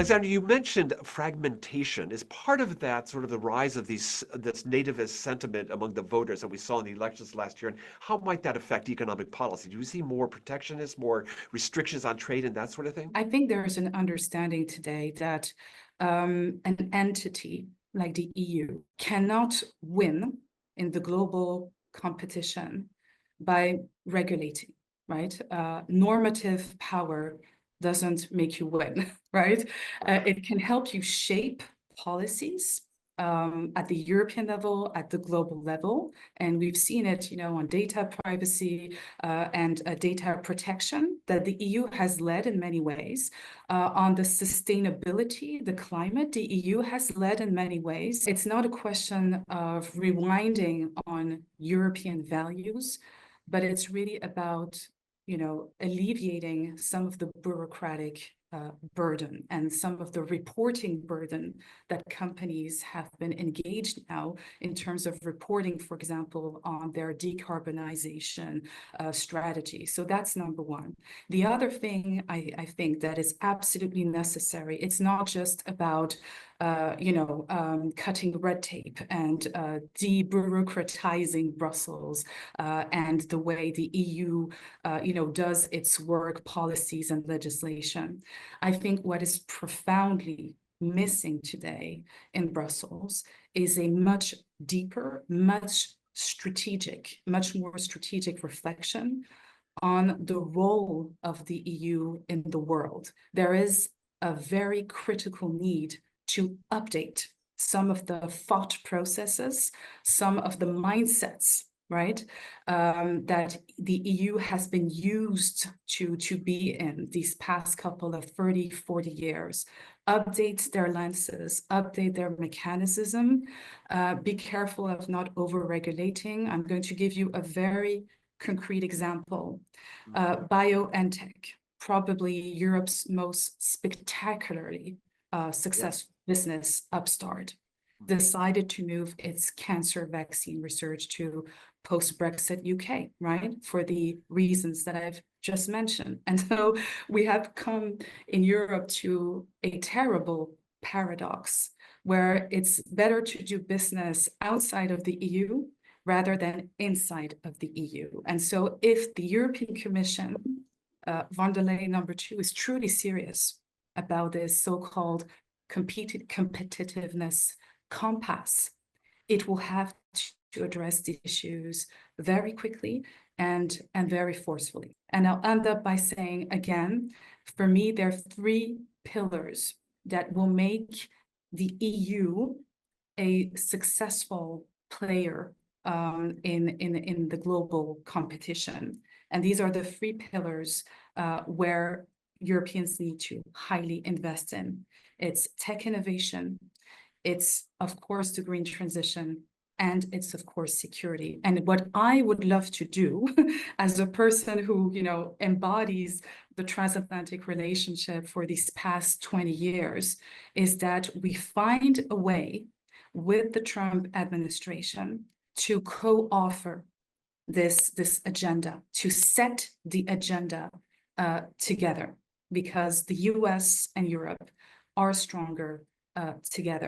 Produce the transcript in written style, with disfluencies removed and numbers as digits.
Alexander, you mentioned fragmentation. Is part of that sort of the rise of this nativist sentiment among the voters that we saw in the elections last year, and how might that affect economic policy? Do we see more protectionists, more restrictions on trade and that sort of thing? I think there is an understanding today that an entity like the EU cannot win in the global competition by regulating, right? Normative power doesn't make you win, right? It can help you shape policies at the European level, at the global level. And we've seen it, on data privacy and data protection, that the EU has led in many ways. On the sustainability, the climate, the EU has led in many ways. It's not a question of rewinding on European values, but it's really about, alleviating some of the bureaucratic burden and some of the reporting burden that companies have been engaged now in terms of reporting, for example, on their decarbonization strategy. So that's number one. The other thing I think that is absolutely necessary, it's not just about cutting red tape and de-bureaucratizing Brussels and the way the EU, does its work, policies, and legislation. I think what is profoundly missing today in Brussels is a much deeper, much more strategic reflection on the role of the EU in the world. There is a very critical need to update some of the thought processes, some of the mindsets, right, that the EU has been used to be in these past couple of 30, 40 years. Update their lenses, update their mechanism, be careful of not over-regulating. I'm going to give you a very concrete example. BioNTech, probably Europe's most spectacularly successful business upstart, decided to move its cancer vaccine research to post-Brexit UK, right? For the reasons that I've just mentioned. And so we have come in Europe to a terrible paradox where it's better to do business outside of the EU rather than inside of the EU. And so if the European Commission, von der Leyen #2, is truly serious about this so-called competitiveness compass, it will have to address the issues very quickly and very forcefully. And I'll end up by saying, again, for me, there are 3 pillars that will make the EU a successful player in the global competition. And these are the 3 pillars where Europeans need to highly invest in. It's tech innovation, it's, of course, the green transition, and it's, of course, security. And what I would love to do as a person who, embodies the transatlantic relationship for these past 20 years is that we find a way with the Trump administration to co-author this agenda, to set the agenda together, because the US and Europe are stronger together.